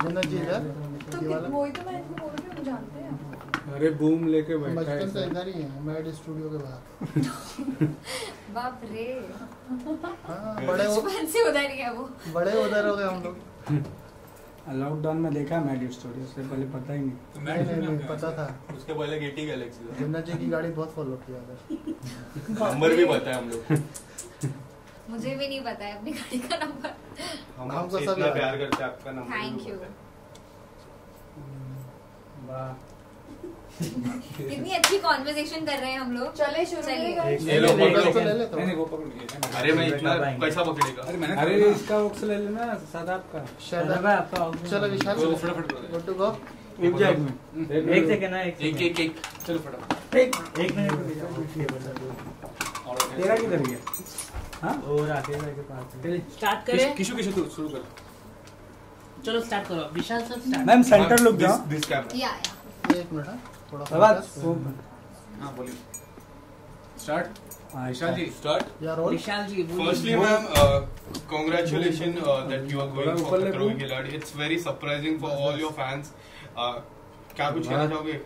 जन्नत जी इधर तो वही तो मैं इनको बोल रही हूँ, जानते हैं। अरे बूम लेके बैठा है बचपन से इधर ही है, मैड स्टूडियो के बाहर। बाप रे, हाँ, बड़े बचपन से उधर ही है वो। बड़े उधर हो गए हम लोग। लॉकडाउन में देखा मैड स्टूडियो से पहले पता ही नहीं। नहीं पता था। उसके पहले गेटी गैलेक्सी था। जन्नत जी की गाड़ी बहुत फॉलो किया था। नंबर भी पता है हम लोग। मुझे भी नहीं पता है अपनी गाड़ी का नंबर। हम हमको आपसे सब इतना याद प्यार करते हैं, आपका नंबर थैंक भी यू। पता है। वाह, कितनी अच्छी कॉन्वर्सेशन कर रहे हैं हम लोग। चले शुरू ये लो, ले पकड़ो। तो ले ले तो। नहीं वो पकड़ लिया। अरे मैं इतना कैसा पकड़ेगा? अरे इसका बॉक्स ले लेना सादाब का। शायद चलो विशाल, चलो फटाफट करो। Go to go. एक सेकंड ना, एक चलो फटाफट। एक मिनट तेरा किधर गया? हाँ और राकेश भाई के पास स्टार्ट करें। किशु तू शुरू कर। चलो स्टार्ट करो, Vishal sir start. Ma'am centre look जाओ। This camera. या एक मिनट, हाँ, थोड़ा आवाज हां बोलिए। स्टार्ट। विशाल जी स्टार्ट। यार roll. Vishal ji Firstly, ma'am, congratulations that you are going for खतरों के खिलाड़ी. It's very surprising for all your fans. क्या कुछ कहना चाहोगे?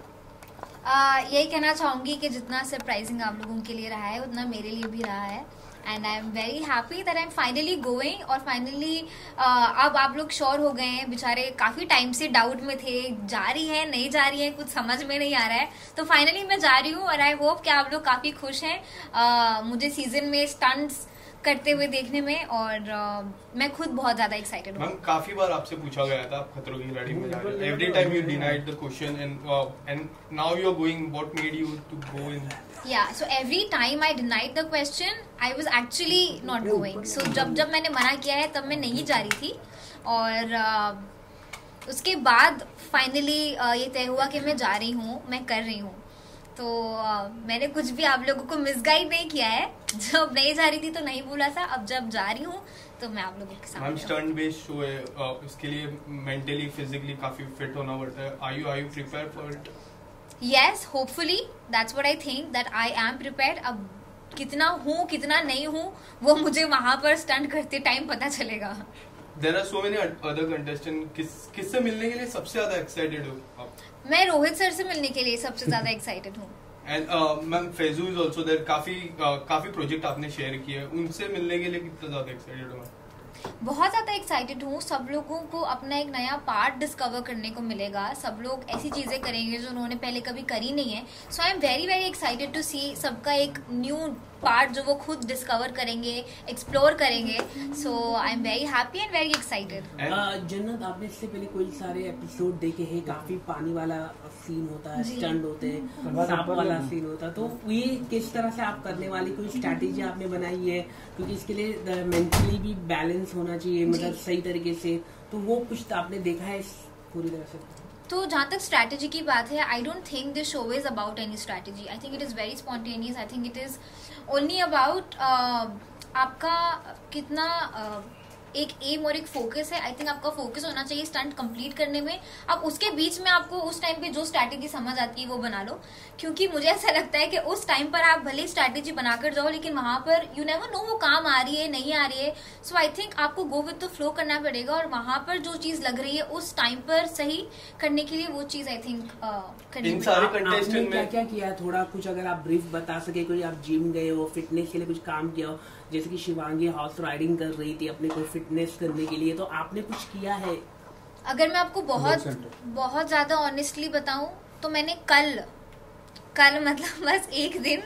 यही कहना चाहूंगी कि जितना सरप्राइजिंग आप लोगों के लिए रहा है उतना मेरे लिए भी रहा है। And I am very happy that I am finally going. और फाइनली अब आप लोग श्योर हो गए हैं। बेचारे काफ़ी टाइम से डाउट में थे, जा रही है नहीं जा रही है, कुछ समझ में नहीं आ रहा है। तो फाइनली मैं जा रही हूँ और आई होप कि आप लोग काफ़ी खुश हैं मुझे सीजन में स्टंट्स करते हुए देखने में। और मैं खुद बहुत ज़्यादा एक्साइटेड हूँ। मैम काफी बार आपसे पूछा गया था आप खतरों की खिलाड़ी में जा रहे हो. Every time you denied the question and now you are going. What made you to go in? Yeah, so every time I denied the question, I was actually not going. So जब मैंने मना किया है तब मैं नहीं जा रही थी। और उसके बाद फाइनली ये तय हुआ कि मैं जा रही हूँ, मैं कर रही हूँ। तो मैंने कुछ भी आप लोगों को मिसगाइड नहीं किया है। जब नहीं जा रही थी तो नहीं बोला था, अब जब जा रही हूँ तो मैं आप लोगों के सामने। मैम स्टंट बेस्ड शो है, इसके लिए मेंटली फिजिकली काफी फिट होना पड़ता है. Are you prepared for it? Yes, hopefully that's what I think that I am prepared. अब कितना हूँ कितना नहीं हूँ वो मुझे वहाँ पर स्टंट करते टाइम पता चलेगा। There are so many other contestants. किससे मिलने के लिए सबसे ज्यादा एक्साइटेड हो आप? मैं रोहित सर से मिलने के लिए सबसे ज्यादा एक्साइटेड हूँ। And ma'am Faizu is also there. काफी प्रोजेक्ट आपने शेयर किए, उनसे मिलने के लिए कितना ज्यादा एक्साइटेड हो? बहुत ज़्यादा एक्साइटेड हूँ। सब लोगों को अपना एक नया पार्ट डिस्कवर करने को मिलेगा। सब लोग ऐसी चीज़ें करेंगे जो उन्होंने पहले कभी करी नहीं है। So I am very very excited to see सबका एक न्यू पार्ट जो वो खुद डिस्कवर करेंगे, एक्सप्लोर करेंगे। So I am very happy and very excited. Jannat, आपने इससे पहले कोई सारे एपिसोड देखे हैं, काफी पानी वाला सीन होता है, स्टंट होते हैं, सांप वाला सीन होता है, तो ये किस तरह से आप करने वाली कोई स्ट्रैटेजी आपने बनाई है? क्योंकि इसके लिए मेंटली भी बैलेंस होना चाहिए, मतलब सही तरीके से, तो वो कुछ आपने देखा है पूरी तरह से? तो जहाँ तक स्ट्रैटेजी की बात है, I don't think this show is about any strategy. I think it is very spontaneous. I think it is only about आपका कितना एक एम और एक फोकस है। आई थिंक आपका फोकस होना चाहिए स्टंट कंप्लीट करने में। अब उसके बीच में आपको उस टाइम पे जो स्ट्रैटेजी समझ आती है वो बना लो, क्योंकि मुझे ऐसा लगता है कि उस टाइम पर आप भले स्ट्रैटेजी बनाकर जाओ लेकिन वहां पर यू नेवर नो वो काम आ रही है नहीं आ रही है। सो आई थिंक आपको गो विद द फ्लो करना पड़ेगा और वहां पर जो चीज लग रही है उस टाइम पर सही करने के लिए वो चीज आई थिंक करनी इन सारे आपने कंटेस्टेंट क्या में क्या किया, थोड़ा कुछ अगर आप ब्रीफ बता सके? कोई आप जिम गए हो, फिटनेस के लिए कुछ काम किया हो, जैसे कि शिवांगी हॉर्स राइडिंग कर रही थी अपने को फिटनेस करने के लिए, तो आपने कुछ किया है? अगर मैं आपको बहुत ज्यादा ऑनेस्टली बताऊं तो मैंने कल मतलब बस एक दिन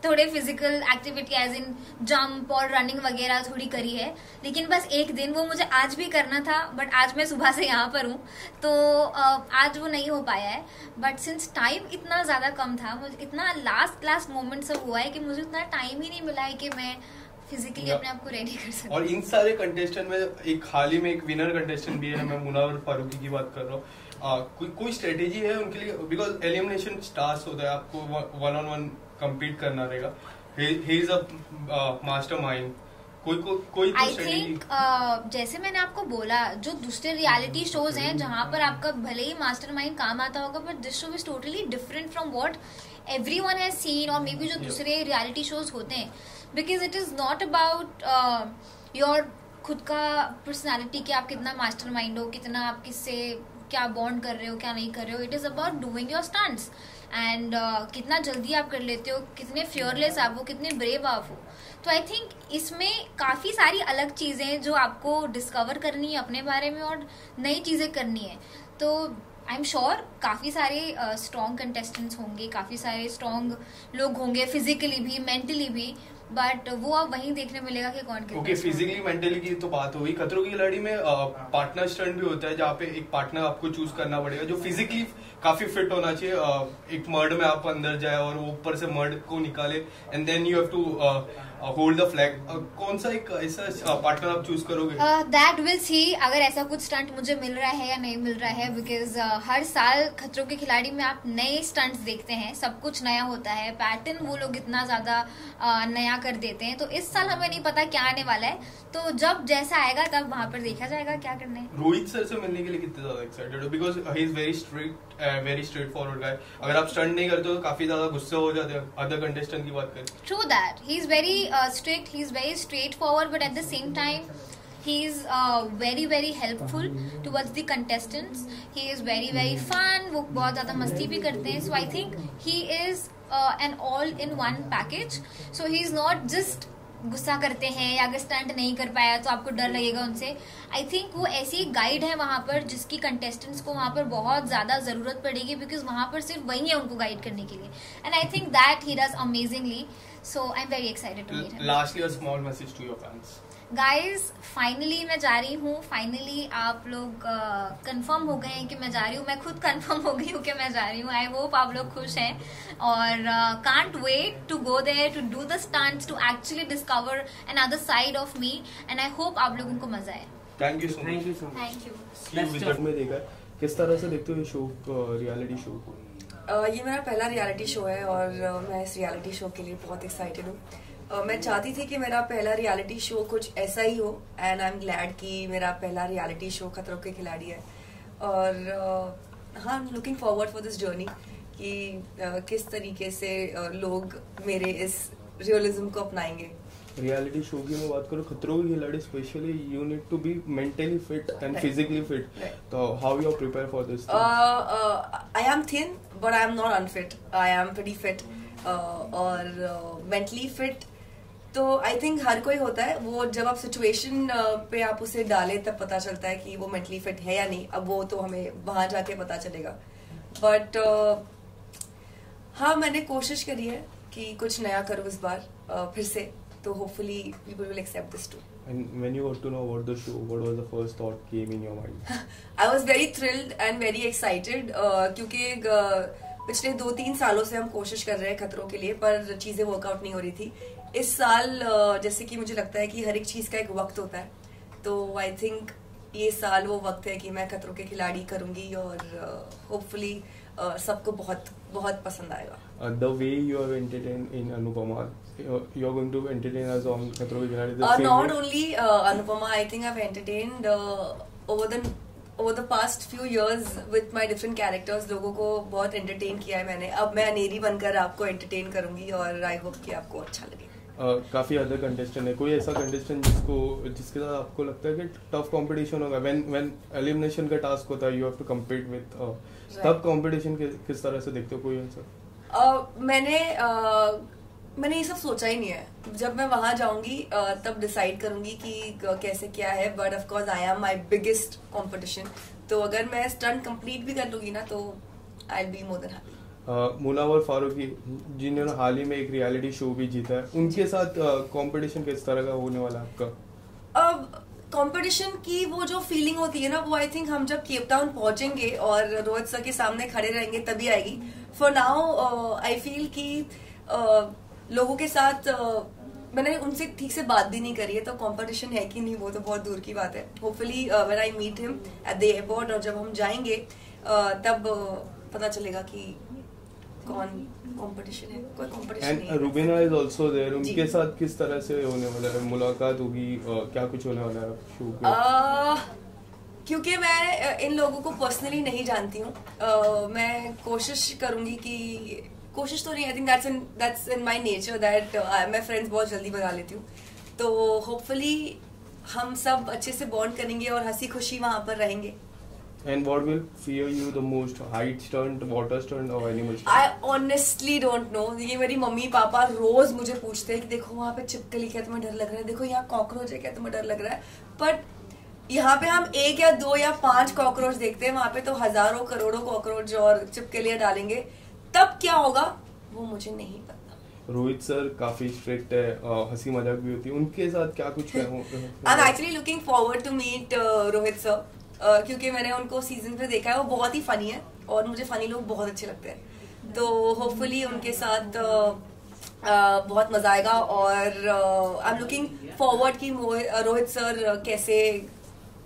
थोड़े physical activity as in jump और रनिंग वगैरह थोड़ी करी है, लेकिन बस एक दिन। वो मुझे आज भी करना था बट आज मैं सुबह से यहाँ पर हूँ तो आज वो नहीं हो पाया है। बट सिंस टाइम इतना ज़्यादा कम था, मुझे इतना लास्ट मोमेंट सब हुआ है कि मुझे उतना टाइम ही नहीं मिला है कि मैं फिजिकली अपने आप को रेडी कर सकूं। और इन सारे कंटेस्टेंट में एक हाल ही में एक विनर कंटेस्टेंट भी है, मैं मुनावर फारूकी की बात कर रहा हूँ. कोई स्ट्रेटेजी है उनके लिए? बिकॉज एलिमिनेशन स्टार्स होता है, आपको 1-on-1 कम्पीट करना रहेगा. He is a mastermind. कोई आई थिंक जैसे मैंने आपको बोला, जो दूसरे रियलिटी शोज हैं जहां पर आपका भले ही मास्टरमाइंड काम आता होगा, but this show is totally different from what everyone has seen और मे बी जो दूसरे रियलिटी शोज होते हैं, because it is not about your खुद का पर्सनालिटी कि आप कितना मास्टरमाइंड हो, कितना आप किससे क्या बॉन्ड कर रहे हो, क्या नहीं कर रहे हो. It is about doing your stunts and कितना जल्दी आप कर लेते हो, कितने फियरलेस आप हो, कितने ब्रेव आप हो. तो आई थिंक इसमें काफ़ी सारी अलग चीज़ें जो आपको डिस्कवर करनी है अपने बारे में और नई चीज़ें करनी है. तो आई एम श्योर काफ़ी सारे स्ट्रॉन्ग कंटेस्टेंट्स होंगे, काफ़ी सारे स्ट्रॉन्ग लोग होंगे, फिजिकली भी, मेंटली भी, बट वो अब वहीं देखने मिलेगा कि कौन कितना. ओके, फिजिकली मेंटली की तो बात हुई. खतरों की खिलाड़ी में पार्टनर स्टंट भी होता है जहाँ पे एक पार्टनर आपको चूज करना पड़ेगा जो फिजिकली काफी फिट होना चाहिए. एक मर्ड में आप अंदर जाए और वो ऊपर से मर्ड को निकाले and then you have to hold the flag. कौन सा एक ऐसा पार्टनर आप चूज करोगे? दैट विल सी, अगर ऐसा कुछ स्टंट मुझे मिल रहा है या नहीं मिल रहा है, बिकॉज हर साल खतरों के खिलाड़ी में आप नए स्टंट्स देखते हैं, सब कुछ नया होता है, पैटर्न वो लोग इतना ज्यादा नया कर देते हैं. तो इस साल हमें नहीं पता क्या आने वाला है, तो जब जैसा आएगा तब वहां पर देखा जाएगा क्या करना है. रोहित सर से मिलने के लिए कितने ज्यादा एक्साइटेड हो? Because he is very strict, very straight forward guy. अगर आप स्टंट नहीं करते हो तो काफी ज्यादा गुस्सा हो जाते हैं. अदर कंटेस्टेंट की बात करें, true that he is very strict, he is very straightforward, but at the same time he is very helpful towards the contestants. He is very fun, वो बहुत ज़्यादा मस्ती भी करते हैं. So I think he is an all-in-one package. So he is not just गुस्सा करते हैं या अगर स्टंट नहीं कर पाया तो आपको डर लगेगा उनसे. आई थिंक वो ऐसी गाइड है वहाँ पर जिसकी कंटेस्टेंट्स को वहाँ पर बहुत ज़्यादा ज़रूरत पड़ेगी, बिकॉज वहाँ पर सिर्फ वही है उनको गाइड करने के लिए. And I think that he does amazingly. So I'm very excited to meet him. Lastly, a small message to your fans. Guys, finally मैं जा रही हूँ. Finally आप लोग कंफर्म हो गए हैं कि मैं जा रही हूँ. मैं खुद कंफर्म हो गई हूँ कि मैं जा रही हूँ. I hope आप लोग खुश हैं और can't wait to go there to do the stunts, to actually discover another side of me, and I hope आप लोगों को मजा आए. Thank you so much. Thank you so much. Thank you. Visit में देखा है, किस तरह से देखते हो ये शो, रियलिटी शो को? ये मेरा पहला रियलिटी शो है और मैं इस रियलिटी शो के लिए बहुत एक्साइटेड हूँ. मैं चाहती थी कि मेरा पहला रियलिटी शो कुछ ऐसा ही हो एंड आई एम ग्लैड कि मेरा पहला रियलिटी शो खतरों के खिलाड़ी है. और हाँ, looking forward for this journey कि किस तरीके से लोग मेरे इस रियलिज्म को अपनाएंगे. रियलिटी शो की मैं बात करूँ, Khatron Ke Khiladi specially you need to be mentally fit and physically fit. तो how you are prepare for this? I am thin but I am not unfit. I am pretty fit और mentally fit. तो I think हर कोई होता है, वो जब आप situation पे आप उसे डालें तब पता चलता है कि वो मेंटली फिट है या नहीं. अब वो तो हमें वहां जाके पता चलेगा. बट हाँ, मैंने कोशिश करी है कि कुछ नया करूँ इस बार फिर से. So hopefully people will accept this too. And when you got to know about the show, what was the first thought came in your mind? I was very thrilled and very excited क्योंकि पिछले 2-3 सालों से हम कोशिश कर रहे हैं खतरों के लिए, पर चीजें वर्कआउट नहीं हो रही थी. इस साल जैसे कि मुझे लगता है कि हर एक चीज का एक वक्त होता है, तो आई थिंक ये साल वो वक्त है कि मैं खतरों के खिलाड़ी करूंगी और होपफुली सबको बहुत बहुत पसंद आएगा. The way you have entertained in Anupama, you are going to entertain us on खतरों के खिलाड़ी. Not only Anupama, I think I've entertained over the past few years with my different characters. लोगों को बहुत entertain किया है मैंने. अब मैं अनेरी बनकर आपको entertain करूंगी और I hope कि आपको अच्छा लगे. काफी अदर कंटेस्टेंट है, कोई ऐसा कंटेस्टेंट जिसके साथ आपको लगता है कि टफ कंपटीशन होगा? व्हेन एलिमिनेशन का टास्क होता है, you have to compete with tough competition. किस तरह से देखते हो कोई ऐसा? मैंने ये सब सोचा ही नहीं है. जब मैं वहां जाऊंगी तब डिसाइड करूंगी कि कैसे क्या है. But of course I am my biggest competition. तो अगर मैं स्टंट कंप्लीट भी कर लूंगी ना तो I will be more than happy. Munawar Faruqui जिन्होंने हाल ही में एक रियलिटी शो भी जीता है, उनके साथ कंपटीशन किस तरह का होने वाला है आपका? अब कंपटीशन की वो जो फीलिंग होती है ना, वो आई थिंक हम जब केप टाउन पहुंचेंगे और रोहित सर के सामने खड़े रहेंगे तभी आएगी. फॉर नाउ आई फील कि लोगों के साथ मैंने उनसे ठीक से बात भी नहीं करी है, तो कंपटीशन है कि नहीं वो तो बहुत दूर की बात है. Hopefully when I meet him at the airport और जब हम जाएंगे तब पता चलेगा कि कौन कंपटीशन है. कोई कंपटीशन नहीं है. Rubina is also there. उनके साथ किस तरह से होने वाला है, मुलाकात होगी, क्या कुछ होने वाला है शो पे? क्योंकि मैं इन लोगों को पर्सनली नहीं जानती हूँ, मैं कोशिश करूंगी कि कोशिश तो नहीं, I think that's in my nature that मैं फ्रेंड्स बहुत जल्दी बना लेती हूँ. तो होपफुली हम सब अच्छे से बॉन्ड करेंगे और हंसी खुशी वहाँ पर रहेंगे. And what will fear you the most? Height stunt, water stunt or animal stunt? I honestly don't know. ये मेरी मम्मी पापा रोज मुझे पूछते हैं कि देखो वहाँ पे छिपकली क्या तुम्हें डर लग रहा है, देखो यहाँ कॉकरोच है क्या तुम्हें डर लग रहा है. बट यहाँ पे हम 1 या 2 या 5 कॉकरोच देखते हैं, वहाँ पे तो हजारों करोड़ों कॉकरोच और छिपकलियाँ डालेंगे. तब क्या होगा वो मुझे नहीं पता. रोहित सर काफी स्ट्रिक्ट है, हंसी मजाक भी होती है, उनके साथ क्या कुछ है? I am actually looking forward to meet Rohit sir, क्योंकि मैंने उनको सीजन पे देखा है. वो बहुत ही फनी है और मुझे फनी लोग बहुत अच्छे लगते हैं. तो होपफुली उनके साथ बहुत मजा आएगा. और आई एम लुकिंग फॉरवर्ड कि रोहित सर कैसे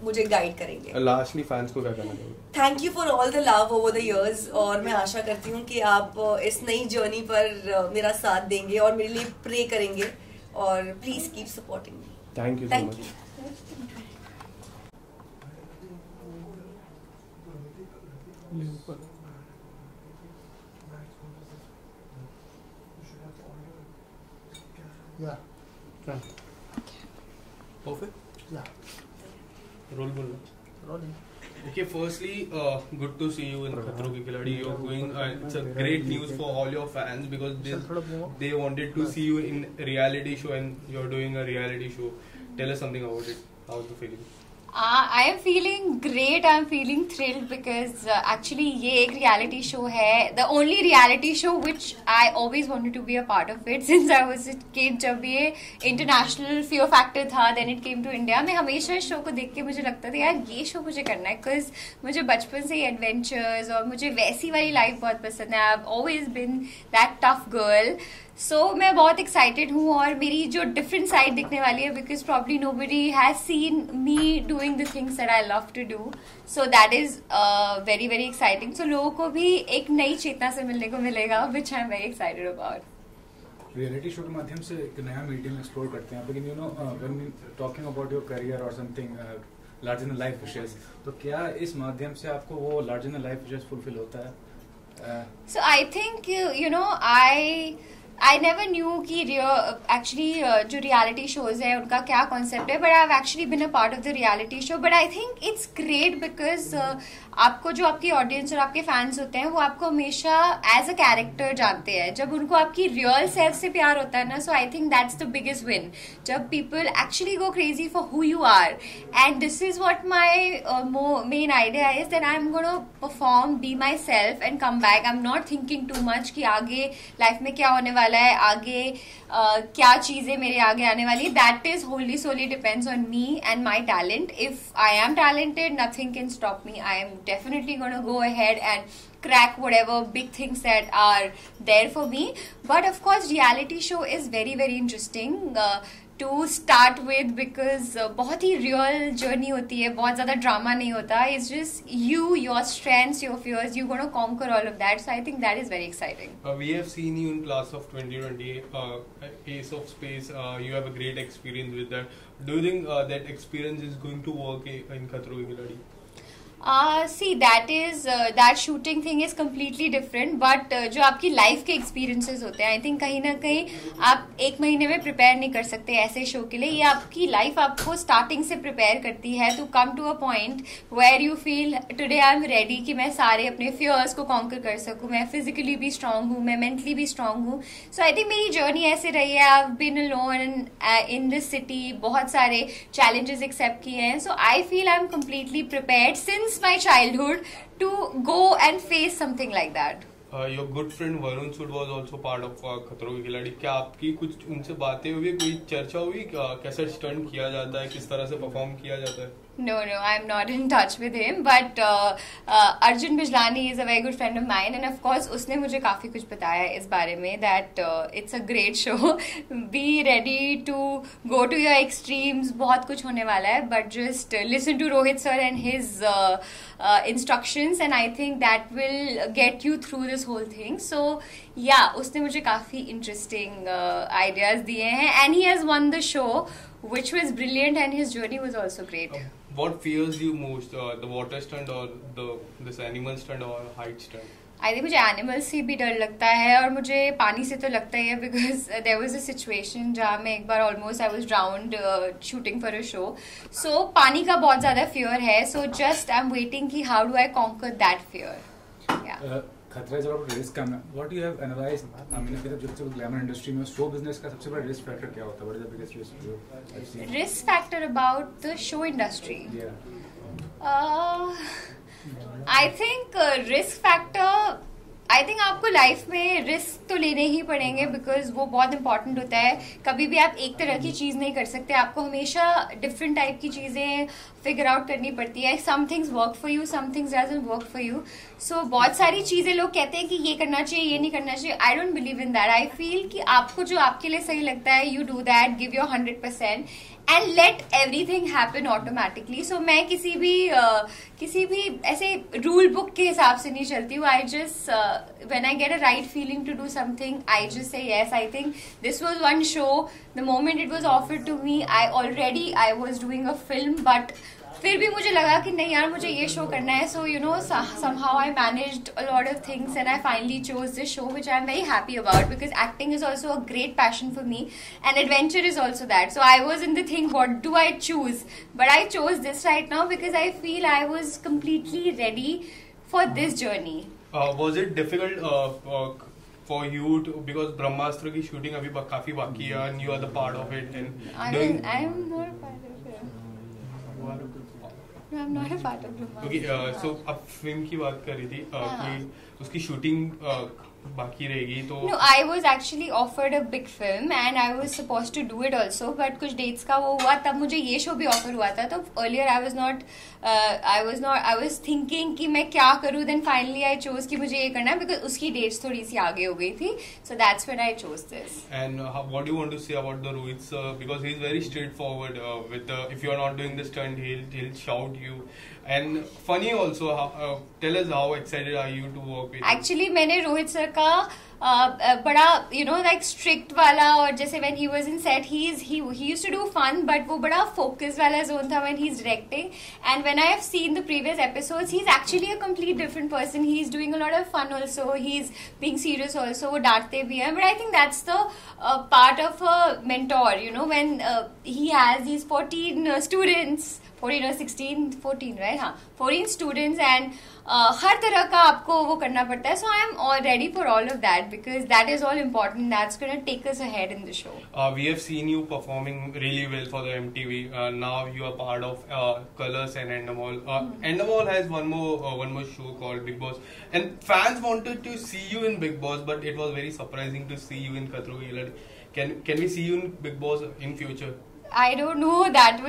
मुझे गाइड करेंगे. लास्टली फैंस को क्या कहना चाहिए? Thank you for all the love over the years. और मैं आशा करती हूँ कि आप इस नई जर्नी पर मेरा साथ देंगे और मेरे लिए प्रे करेंगे. और please keep supporting me. Thank you so much. Yeah. Perfect. Yeah. Roll बोलना. Rolling. Okay, firstly, good to see you in Khatro Ke Khiladi. You're going. It's a great news for all your fans because they wanted to see you in a reality show and you're doing a reality show. Tell us something about it. How's the feeling? I am feeling great. I am feeling thrilled because actually ये एक reality show है. The only reality show which I always wanted to be a part of it since I was a kid. जब ये international Fear Factor था, then it came to India. मैं हमेशा इस show को देख के मुझे लगता था यार ये show मुझे करना है, because मुझे बचपन से ही adventures और मुझे वैसी वाली life बहुत पसंद है. I've always been that tough girl. So मैं बहुत excited हूँ और मेरी जो different side दिखने वाली है, because probably nobody has seen me doing the things that I love to do. So that is very very exciting. So लोगों को भी एक नई चेतना से मिलने को मिलेगा, which I'm very excited about. Reality show के माध्यम से एक नया मीडियम एक्सप्लोर करते हैं, लेकिन you know when talking about your career और something larger than life wishes, तो क्या इस माध्यम से आपको वो larger than life wishes fulfil होता है? So I think you know I never knew कि actually जो reality shows है उनका क्या concept है, but I've actually been a part of the reality show. But I think it's great because आपको जो आपकी audience और आपके fans होते हैं वो आपको हमेशा as a character जानते हैं. जब उनको आपकी real self से प्यार होता है ना, so I think that's the biggest win. जब people actually go crazy for who you are, and this is what my main idea is, that I'm gonna perform, be myself and come back. I'm not thinking too much कि आगे life में क्या होने वाला है, आगे क्या चीजें मेरे आगे आने वाली. That is wholly solely depends on me and my talent. If I am talented, nothing can stop me. I am definitely gonna go ahead and crack whatever big things that are there for me. But of course reality show is very very interesting to start with, because बहुत ही real journey होती है, बहुत ज़्यादा drama नहीं होता. It's just you, your strengths, your fears, you're gonna conquer all of that. So I think that is very exciting. We have seen you in Class of 2020, Ace of Space. You have a great experience with that. Do you think that experience is going to work in Khatro Ke Khiladi? See, that shooting thing is completely different, but जो आपकी life के experiences होते हैं, I think कहीं ना कहीं आप 1 महीने में prepare नहीं कर सकते ऐसे show के लिए. ये आपकी life आपको starting से prepare करती है to come to a point where you feel today I'm ready कि मैं सारे अपने fears को conquer कर सकूँ, मैं physically भी strong हूँ, मैं mentally भी strong हूँ. So I think मेरी journey ऐसे रही है. I've been alone in this city, बहुत सारे challenges accept किए हैं. So I feel I'm completely prepared since my childhood to go and face something like that. Your good friend Varun Sood was also part of खतरों की खिलाड़ी. क्या आपकी कुछ उनसे बातें हुई, कोई चर्चा हुई, कैसे स्टंट किया जाता है, किस तरह से परफॉर्म किया जाता है? No, I'm not in touch with him, but Arjun Bijlani is a very good friend of mine, and of course उसने मुझे काफी कुछ बताया इस बारे में, that it's a great show. Be ready to go to your extremes. बहुत कुछ होने वाला है, but just listen to Rohit sir and his instructions, and I think that will get you through this whole thing. So yeah, उसने मुझे काफी interesting ideas दिए हैं, and he has won the show, which was brilliant, and his journey was also great. What fears you most, the water stunt or this animal stunt or height stunt? I think मुझे animals से भी डर लगता है और मुझे पानी से तो लगता ही है because there was a situation जहाँ मैं एक बार almost I was drowned shooting for a show. So पानी का बहुत ज़्यादा फियर है. So just I am waiting कि how do I conquer that fear. खतरा इज अबाउट रिस्क का. What you have analysed, I mean जब ग्लैमर इंडस्ट्री में शो बिजनेस का सबसे बड़ा रिस्क फैक्टर क्या होता है? What is the biggest risk you have seen? Risk factor about the show industry. I think risk factor, I think आपको life में रिस्क तो लेने ही पड़ेंगे बिकॉज वो बहुत इंपॉर्टेंट होता है. कभी भी आप एक तरह की चीज़ नहीं कर सकते. आपको हमेशा डिफरेंट टाइप की चीज़ें फिगर आउट करनी पड़ती है. Some things work for you, some things doesn't work for you. So बहुत सारी चीज़ें लोग कहते हैं कि ये करना चाहिए, ये नहीं करना चाहिए. I don't believe in that. I feel कि आपको जो आपके लिए सही लगता है, you do that, give your 100% and let everything happen automatically. So मैं किसी भी ऐसे रूल बुक के हिसाब से नहीं चलती हूँ. I just when I get a right feeling to do something, I just say yes. I think this was one show, the moment it was offered to me, I was doing a film, but फिर भी मुझे लगा कि नहीं यार मुझे ये show करना है. So you know somehow I managed a lot of things and I finally chose this show, which I'm very happy about because acting is also a great passion for me and adventure is also that. So I was in the thing, what do I choose? But I chose this right now because I feel I was completely ready for this journey. Was it difficult for you to, because Brahmastra की shooting अभी काफी बाकी है and you are the part of it and I'm not a part of it. No, I'm not a part of Brahmastra. Okay, so अब film की बात कर रही थी कि उसकी शूटिंग बाकी रहेगी तो. No, I was actually offered a big film and I was supposed to do it also, but कुछ dates का वो हुआ तब मुझे ये show भी offer हुआ था. तो earlier I was thinking कि मैं क्या करूँ, then finally I chose कि मुझे ये करना है because उसकी dates थोड़ी सी आगे हो गई थी. So that's when I chose this. And what do you want to say about the Rohit sir, because he's very straightforward with the, if you are not doing the stunt he'll shout you and funny also. Tell us how excited are you to work with Actually मैंने Rohit sir का बड़ा like strict वाला, और जैसे when he was in set he used to do fun, but वो बड़ा focus वाला zone था when he's directing. And when I have seen the previous episodes, he's actually a complete different person. He's doing a lot of fun also, he's being serious also, वो डांटते भी हैं. But I think that's the part of a mentor, when he has these 14 students, 14 or 16, 14, right? हाँ, 14 students and हर तरह का आपको वो करना पड़ता है. So I am all ready for all of that because that is all important. That's going to take us ahead in the show. We have seen you performing really well for the MTV. Now you are part of Colors and Endemol. Endemol has one more show called Big Boss, and fans wanted to see you in Big Boss, but it was very surprising to see you in Khatro Ke Khiladi. Can we see you in Big Boss in future? I don't know, that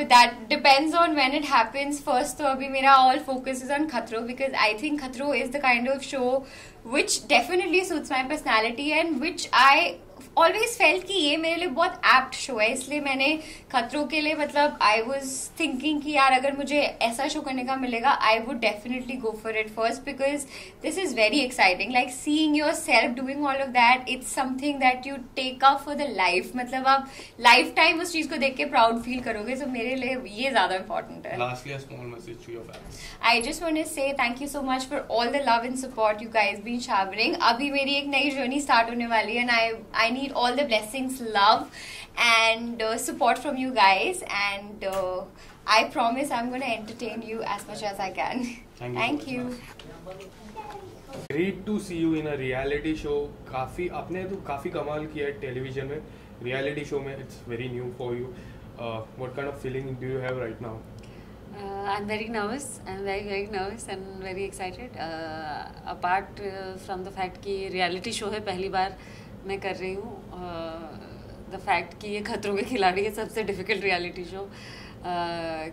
depends on when it happens. First तो अभी मेरा all focus is on Khatro because I think Khatro is the kind of show which definitely suits my personality and which I always felt कि ये मेरे लिए बहुत apt show है. इसलिए मैंने खतरों के लिए मतलब I was thinking कि यार अगर मुझे ऐसा show करने का मिलेगा I would definitely go for it first because this is very exciting. Like seeing yourself doing all of that, it's something that you take up for the life. मतलब आप lifetime उस चीज को देख के proud feel करोगे. So मेरे लिए ये ज़्यादा important है. Lastly, a small message to your fans. I just want to say thank you so much for all the love and support you guys been showering. अभी मेरी एक नई journey start होने वाली है and I need all the blessings, love and support from you guys, and I promise I'm going to entertain you as much as I can. Thank you. Great to see you in a reality show. आपने तो काफी कमाल किया है television में. Reality show में it's very new for you. What kind of feeling do you have right now? I'm very nervous. I'm very, very nervous and very excited. Apart from the fact कि reality show है, पहली बार मैं कर रही हूँ. The fact कि ये खतरों के खिलाड़ी है सबसे difficult reality show,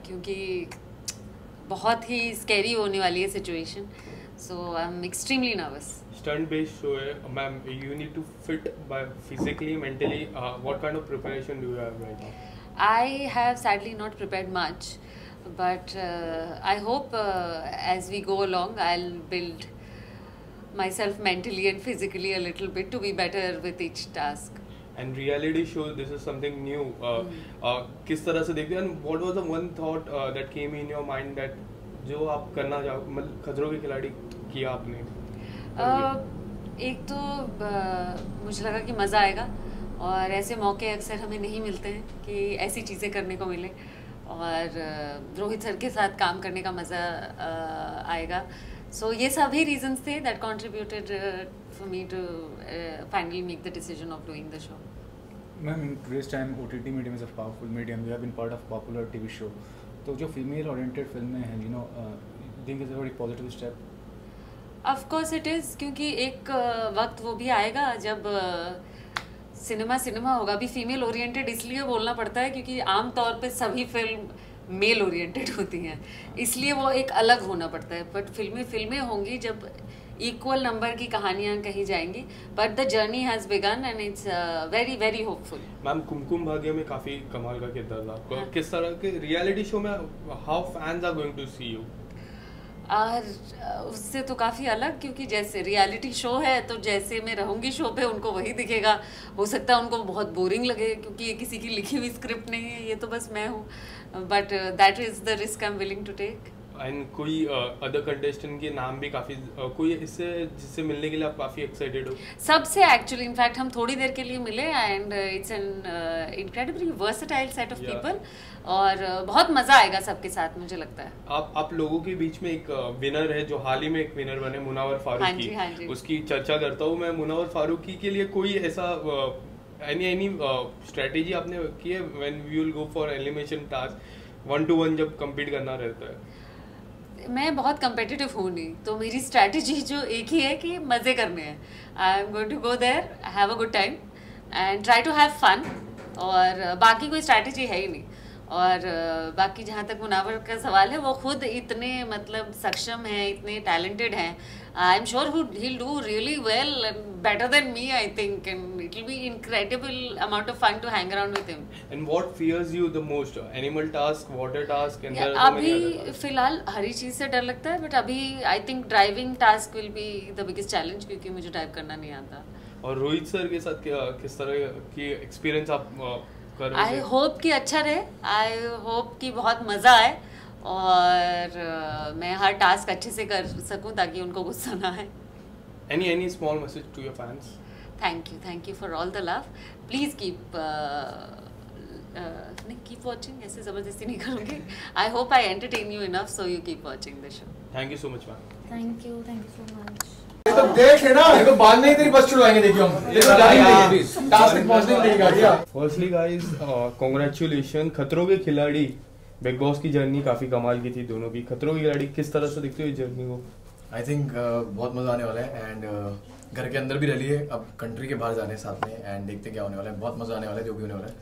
क्योंकि बहुत ही scary होने वाली है situation. So I'm extremely nervous. Stunt based show है, ma'am. You need to fit by physically, mentally. What kind of preparation do you have right now? I have sadly not prepared much, but I hope as we go along I'll build myself mentally and physically a little bit to be better with each task. And reality show, this is something new. किस तरह से देखते हैं? And what was the one thought that came in your mind that जो आप करना चाहो, मतलब खतरों के खिलाड़ी किया आपने? एक तो मुझे लगा कि मज़ा आएगा, और ऐसे मौके अक्सर हमें नहीं मिलते हैं कि ऐसी चीज़ें करने को मिले, और रोहित सर के साथ काम करने का मज़ा आएगा. सो ये सभी रीजंस थे that contributed for me to finally make the decision of doing the show. Ma'am, in today's time, OTT medium is a powerful medium. We have been part of popular TV show. तो जो female oriented फिल्में हैं, you know, think is a very positive step. Of course it is, क्योंकि एक वक्त वो भी आएगा जब सिनेमा होगा. अभी फीमेल ओरिएंटेड इसलिए बोलना पड़ता है क्योंकि आम तौर पे सभी फिल्म मेल ओरिएंटेड होती हैं, इसलिए वो एक अलग होना पड़ता है. बट फिल्में होंगी जब इक्वल नंबर की कहानियां कही जाएंगी. But the journey has begun and it's very very hopeful. Ma'am, Kumkum Bhagya में काफी कमाल का किरदार था. किस तरह के रियलिटी शो में how fans are going to see you? और उससे तो काफ़ी अलग, क्योंकि जैसे रियलिटी शो है तो जैसे मैं रहूँगी शो पे उनको वही दिखेगा. हो सकता है उनको बहुत बोरिंग लगे क्योंकि ये किसी की लिखी हुई स्क्रिप्ट नहीं है, ये तो बस मैं हूँ. But that is the risk I am willing to take. And कोई अदर कंटेस्टेंट के नाम भी काफ़ी कोई जिससे मिलने के लिए आप काफ़ी एक्साइटेड हो? सबसे एक्चुअली इनफैक्ट हम थोड़ी देर के लिए मिले, and it's an incredibly versatile set of people, और बहुत मज़ा आएगा सबके साथ, मुझे लगता है. आप लोगों के बीच में एक विनर है जो हाल ही में एक विनर बने, मुनावर फारूकी. हाँ जी. उसकी चर्चा करता हूँ मैं. मुनावर फारूकी के लिए कोई ऐसा एनी स्ट्रेटेजी आपने की है when we will go for elimination task 1-to-1 जब कम्पीट करना रहता है? मैं बहुत कम्पिटिटिव हूँ नहीं, तो मेरी स्ट्रैटेजी जो एक ही है कि मज़े करने हैं. I am going to go there, have a good time and try to have fun, और बाकी कोई स्ट्रैटेजी है ही नहीं. और बाकी जहाँ तक मुनावर का सवाल है, वो खुद इतने मतलब सक्षम हैं, इतने टैलेंटेड हैं. I am sure he'll do really well and better than me, I think, and it will be incredible amount of fun to hang around with him. And what fears you the most? Animal task, water task, and अभी फिलहाल हर ही चीज़ से डर लगता है, but अभी I think driving task will be the biggest challenge, क्योंकि मुझे drive करना नहीं आता. और रोहित सर के साथ किस तरह की एक्सपीरियंस आप कर रहे हैं? आई होप कि अच्छा रहे, आई होप कि बहुत मज़ा आए, और मैं हर टास्क अच्छे से कर सकूं ताकि उनको गुस्सा ना आए. Any small message to your fans? Thank you for all the love. Please keep watching. ऐसे ज़बरदस्ती नहीं करूँगी. I hope I entertain you enough so you keep watching the show. Thank you so much, ma'am. Thank you so much. तो देख है ना, देखो बाद में ही तेरी बस छुड़वाएंगे. देखियो हम ये तो जाएंगे टास्क तक पहुंचने नहीं देगा. Firstly guys, congratulations. खतरों के खिलाड़ी बिग बॉस की जर्नी काफी कमाल की थी दोनों की. खतरों की खिलाड़ी किस तरह से देखते हो इस जर्नी को? आई थिंक बहुत मजा आने वाला है, एंड घर के अंदर भी रह लिए, अब कंट्री के बाहर जाने हैं साथ में, एंड देखते क्या होने वाला है. बहुत मजा आने वाला है जो भी होने वाला है,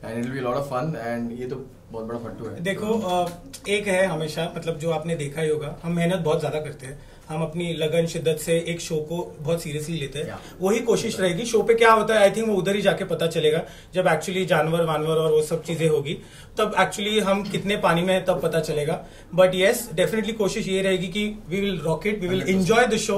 and it will be lot of fun. And ये तो बहुत बड़ा फट्टू है. देखो एक है हमेशा, मतलब जो आपने देखा ही होगा, हम मेहनत बहुत ज्यादा करते हैं, हम अपनी लगन शिद्दत से एक शो को बहुत सीरियसली लेते हैं. वही कोशिश रहेगी. शो पे क्या होता है आई थिंक वो उधर ही जाके पता चलेगा, जब एक्चुअली जानवर वानवर और वो सब चीजें होगी, तब एक्चुअली हम कितने पानी में है तब पता चलेगा. बट येस, डेफिनेटली कोशिश ये रहेगी कि we will rock it, we will enjoy the show.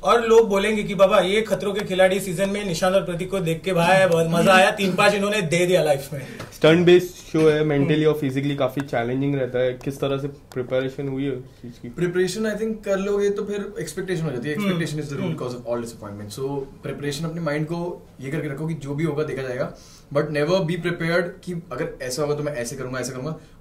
और लोग बोलेंगे कि बाबा ये खतरों के खिलाड़ी सीजन में निशांत और प्रतीक को देख के भाई बहुत मजा आया, 3-5 इन्होंने दे दिया लाइफ में. स्टंट बेस्ड शो है, मेंटली और फिजिकली काफी चैलेंजिंग रहता है. किस तरह से प्रिपरेशन हुई है उस चीज की? प्रिपरेशन आई थिंक कर लोगे तो फिर एक्सपेक्टेशन हो जाती है. Expectation is the root cause of all disappointment. So preparation अपने माइंड को ये करके रखो कि जो भी होगा देखा जाएगा, बट नेवर बी प्रिपेयर्ड कि अगर ऐसा होगा तो मैं ऐसे करूंगा.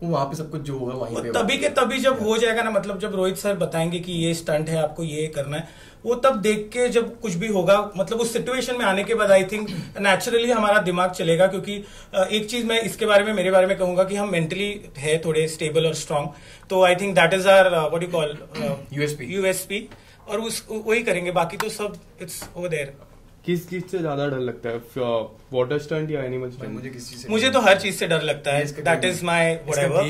वो वहां पे सब कुछ जो होगा वहीं पे तभी के तभी जब हो जाएगा ना, मतलब जब रोहित सर बताएंगे कि ये स्टंट है, आपको ये करना है, वो तब देख के जब कुछ भी होगा, मतलब उस सिचुएशन में आने के बाद आई थिंक नेचुरली हमारा दिमाग चलेगा. क्योंकि एक चीज मैं इसके बारे में, मेरे बारे में कहूंगा कि हम मेंटली है थोड़े स्टेबल और स्ट्रांग. तो I think that is our what you call USP, और वही करेंगे. बाकी तो सब इट्स ओवर देयर. किस चीज से ज्यादा डर लगता है, वाटर स्टंट या एनिमल स्टंट? मुझे किस चीज से? मुझे तो हर चीज से डर लगता है. That is my whatever.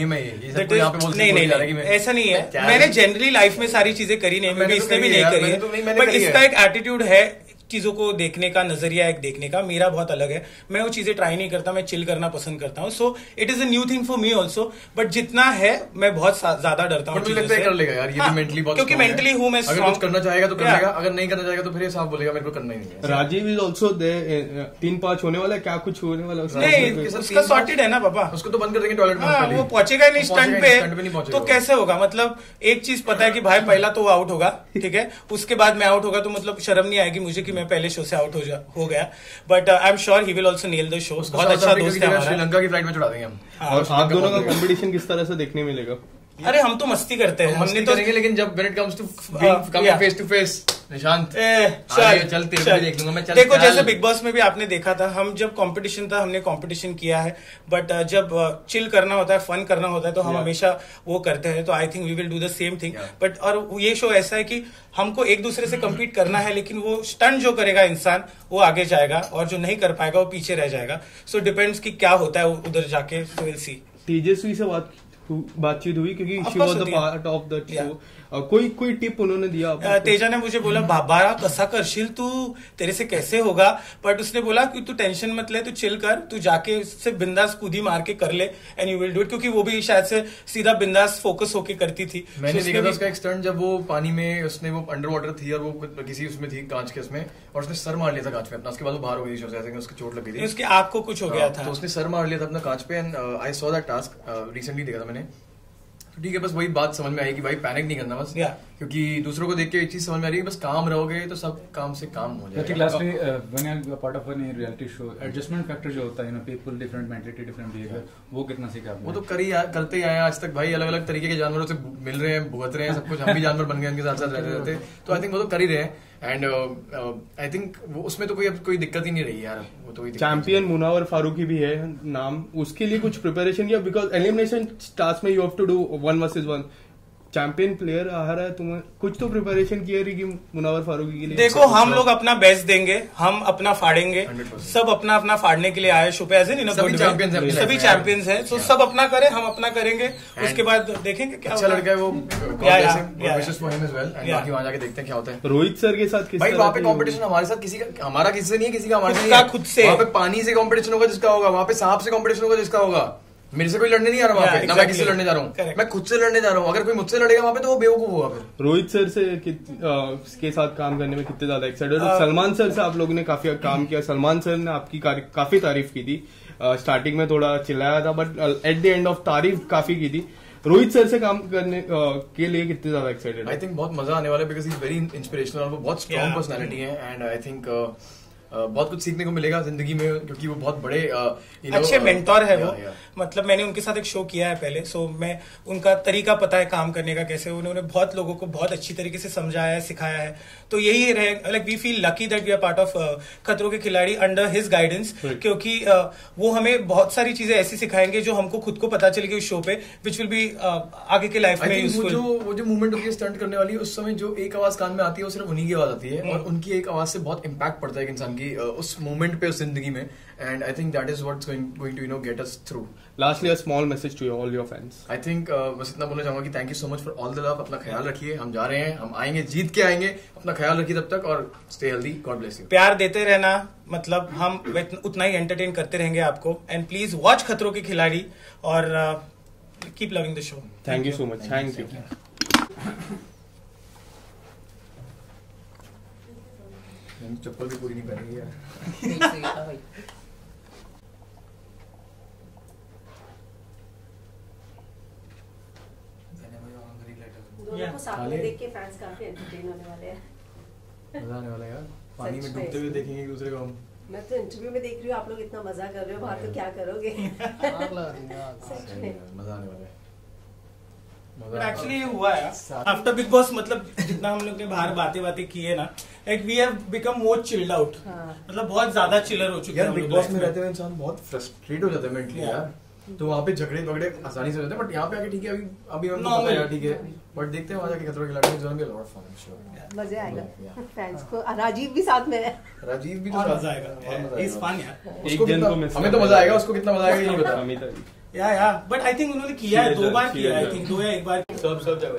नहीं, ऐसा नहीं है. मैंने जनरली लाइफ में सारी चीजें करी नहीं, क्योंकि इसने भी नहीं करी है. बट इसका एक एटीट्यूड है चीजों को देखने का नजरिया एक देखने का मेरा बहुत अलग है. मैं वो चीजें ट्राई नहीं करता, मैं चिल करना पसंद करता हूँ. So it is a new thing for me also. But जितना है मैं बहुत ज्यादा डरता हूँ. कर लेगा यार, ये भी मेंटली बहुत, क्योंकि मेंटली हूँ मैं. अगर कुछ करना चाहेगा तो कर लेगा, अगर नहीं करना चाहेगा तो फिर ये साफ बोलेगा मेरे को करना ही नहीं है. राजीव इज ऑल्सो 3-5 होने वाला है. क्या कुछ होने वाला है? नहीं, उसका सॉर्टेड है ना पापा. उसको तो बंद कर देंगे टॉयलेट में. वो पहुंचेगा नहीं स्टंट पे, तो कैसे होगा? मतलब एक चीज पता है कि भाई पहला तो वो आउट होगा, ठीक है, उसके बाद मैं आउट होगा, तो मतलब शर्म नहीं आएगी मुझे कि मैं पहले शो से आउट हो गया. But I am sure he will also nail the show. बहुत अच्छा दोस्त है हमारा. श्रीलंका की फ्लाइट में चढ़ा देंगे हम. और आप दोनों का कंपटीशन किस तरह से देखने मिलेगा? अरे हम तो मस्ती करते हैं, हमने तो करेंगे, लेकिन जब when it comes to coming face to face, Nishant चल तेरे को देख लूंगा मैं. देखो जैसे बिग बॉस में भी आपने देखा था, हम जब कंपटीशन था हमने कंपटीशन किया है, बट जब चिल करना होता है, फन करना होता है, तो हम हमेशा वो करते हैं. तो I think we will do the same thing. But और ये शो ऐसा है कि हमको एक दूसरे से कम्पीट करना है, लेकिन वो स्टंट जो करेगा इंसान वो आगे जाएगा, और जो नहीं कर पाएगा वो पीछे रह जाएगा. सो डिपेंड्स कि क्या होता है उधर जाके. So will see. तेजस्वी से बातचीत हुई क्योंकि she was the part of the show. कोई टिप उन्होंने दिया? तेजा ने मुझे बोला बाबा कसा करशील तू, तेरे से कैसे होगा. बट उसने बोला कि तू टेंशन मत ले, तू चिल कर, तू जाके उससे बिंदास कूदी मार के कर ले and you will do it. क्योंकि वो भी शायद से सीधा बिंदास फोकस होके करती थी. मैंने देखा था उसका एक स्टंट, जब वो पानी में उसने वो अंडर वाटर थी और वो किसी उसमें थी कांच के उसमें, और उसने सर मार लिया था कांच पे अपना. उसके बाद वो बाहर हो गई थी, जैसे उसकी चोट लग गई थी, उसकी आंख को कुछ हो गया था, तो उसने सर मार लिया था अपना कांच पे. And I saw that task recently, देखा था मैंने. ठीक है, बस वही बात समझ में आई कि भाई पैनिक नहीं करना बस, क्योंकि दूसरों को देख के एक चीज समझ में आ रही है, बस काम रहोगे तो सब काम से काम हो जाएगा. Lastly when you are part of an reality show, adjustment factor जो होता है, you know, people different mentality, different behaviour, वो कितना सीखा आपने? वो तो करते ही आए आज तक भाई. अलग अलग तरीके के जानवरों से मिल रहे हैं, भुगत रहे हैं सब कुछ. हम भी जानवर बन गए उनके साथ साथ रहते, तो आई थिंक वो तो कर ही रहे हैं. एंड आई थिंक वो उसमें तो कोई दिक्कत ही नहीं रही यार. वो तो चैंपियन मुनावर फारूकी भी है नाम, उसके लिए कुछ प्रिपरेशन किया? बिकॉज एलिमिनेशन टास्क में you have to do 1 versus 1. Champion player आ रहा है, तुम्हें कुछ तो प्रिपरेशन किया रही कि मुनावर फारूकी के लिए? देखो हम लोग अपना बेस्ट देंगे, हम अपना फाड़ेंगे. सब अपना अपना फाड़ने के लिए आए शो पे, ऐसे नहीं ना, सभी चैंपियंस हैं. तो सब अपना करें, हम अपना करेंगे, उसके बाद देखेंगे क्या. अच्छा लड़का है वो, बाकी वहां जाके देखते हैं क्या होता है. रोहित सर के साथ भाई वहाँ पे कॉम्पिटिशन हमारे साथ किसी का, हमारा किसी से नहीं है, किसी का हमारे नहीं है, खुद से. वहाँ पे पानी से कॉम्पिटिशन होगा जिसका होगा, वहाँ पे सांप से कॉम्पिटिशन होगा जिसका होगा. मेरे से कोई लड़ने नहीं आ रहा वहाँ पे, ना मैं किसी से लड़ने जा रहा हूँ, मैं खुद से लड़ने जा रहा हूँ. अगर कोई मुझसे लड़ेगा वहाँ पे तो वो बेवकूफ होगा. फिर रोहित सर से के साथ काम करने में कितने ज्यादा एक्साइटेड? सलमान सर से आप लोगों ने काफी काम किया. सलमान सर ने आपकी काफी तारीफ की थी. स्टार्टिंग में थोड़ा चिल्लाया था, but at the end of तारीफ काफी की थी. रोहित सर से काम करने के लिए कितने ज्यादा एक्साइटेड? आई थिंक बहुत मजा आने वाला है, बिकॉज ही वेरी इंस्पिरेशनल और वो बहुत स्ट्रॉन्ग पर्सनैलिटी है. एंड आई थिंक बहुत कुछ सीखने को मिलेगा जिंदगी में, क्योंकि वो बहुत बड़े अच्छे मेंटोर है वो. मतलब मैंने उनके साथ एक शो किया है पहले, सो मैं उनका तरीका पता है काम करने का कैसे. उन्होंने बहुत लोगों को बहुत अच्छी तरीके से समझाया है, सिखाया है. तो यही रहे, like we feel lucky that we are part of Khatron Ke खिलाड़ी अंडर हिज गाइडेंस, क्योंकि वो हमें बहुत सारी चीजें ऐसी सिखाएंगे जो हमको खुद को पता चलेगी उस शो पे, विच विल बी आगे के लाइफ में यूजफुल. वो जो मूवमेंट होती है स्टंट करने वाली, उस समय जो एक आवाज कान में आती है वो सिर्फ उन्हीं की आवाज आती है, और उनकी एक आवाज से बहुत इम्पैक्ट पड़ता है इंसान की उस मोमेंट पे, उस जिंदगी में. And I think that is what's going to you know get us through. Lastly a small message to all your fans. I think बस इतना बोलना चाहूंगा कि thank you so much for all the love. अपना ख्याल रखिए, हम जा रहे हैं, हम आएंगे, जीत के आएंगे. अपना ख्याल रखिए तब तक, और stay healthy. God bless you. प्यार देते रहना, मतलब हम उतना ही एंटरटेन करते रहेंगे आपको. एंड प्लीज वॉच खतरों के खिलाड़ी और keep loving the show. Thank you so much. Thank you. चप्पल भी पूरी नहीं पहनेंगे यार. दोनों को साथ में देख के फैंस काफी एंटरटेन होने वाले हैं. मजा आने वाला है यार. पानी में डूबते हुए देखेंगे एक दूसरे को हम. मैं तो इंटरव्यू में देख रही हूँ आप लोग इतना मजा कर रहे हो, बाहर तो क्या करोगे. मजा आने वाला है. एक्चुअली ये हुआ है आफ्टर बिग बॉस. मतलब जितना हम लोग ने बाहर बातें की है ना, like we have become more chilled out. मतलब बहुत ज्यादा चिलर हो चुके हैं. बिग बॉस में रहते हुए इंसान बहुत फ्रस्ट्रेट हो जाता है मेंटली यार. तो वहाँ पे झगड़े वगड़े आसानी से हो जाते हैं, बट यहाँ पे आके ठीक है, अभी हमको पता है यार, ठीक है, बट देखते हैं वहाँ जाके खतरों के खिलाड़ी में भी लॉट ऑफ फन. मजे आएगा फैंस को. राजीव भी साथ में है. राजीव भी तो मजा आएगा. इस फन यार. हमें तो मजा आएगा, उसको कितना मजा आएगा ये नहीं पता. या बट आई थिंक उन्होंने किया है 2 बार किया है, आई थिंक 2 या 1 बार सब जगह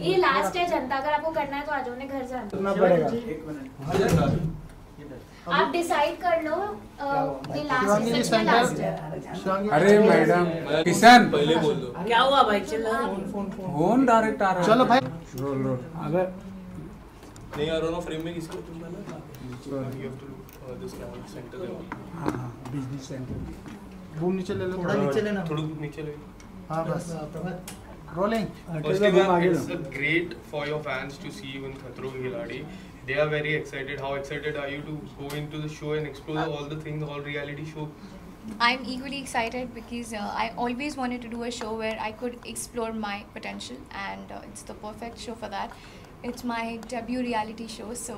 ये लास्ट है जनता, अगर आपको करना है तो आ जाओ, घर जाना पड़ेगा। आप डिसाइड कर लो, ये लास्ट है। अरे मैडम किशन पहले बोल दो क्या हुआ भाई? चल फोन डायरेक्ट आ रहा है। चलो भाई रोल अबे नहीं आ रहा ना फ्रेम में किसको तुम बिजनेस सेंटर घूम नीचे ले लो, थोड़ा नीचे लेना, थोड़ा नीचे ले हाँ बस रोलिंग। उसके बाद it's great for your fans to see you in Khatron Ke खिलाड़ी. They are very excited. How excited are you to go into the show and explore all the things, all reality show? I'm equally excited because I always wanted to do a show where I could explore my potential, and it's the perfect show for that. It's my debut reality show, so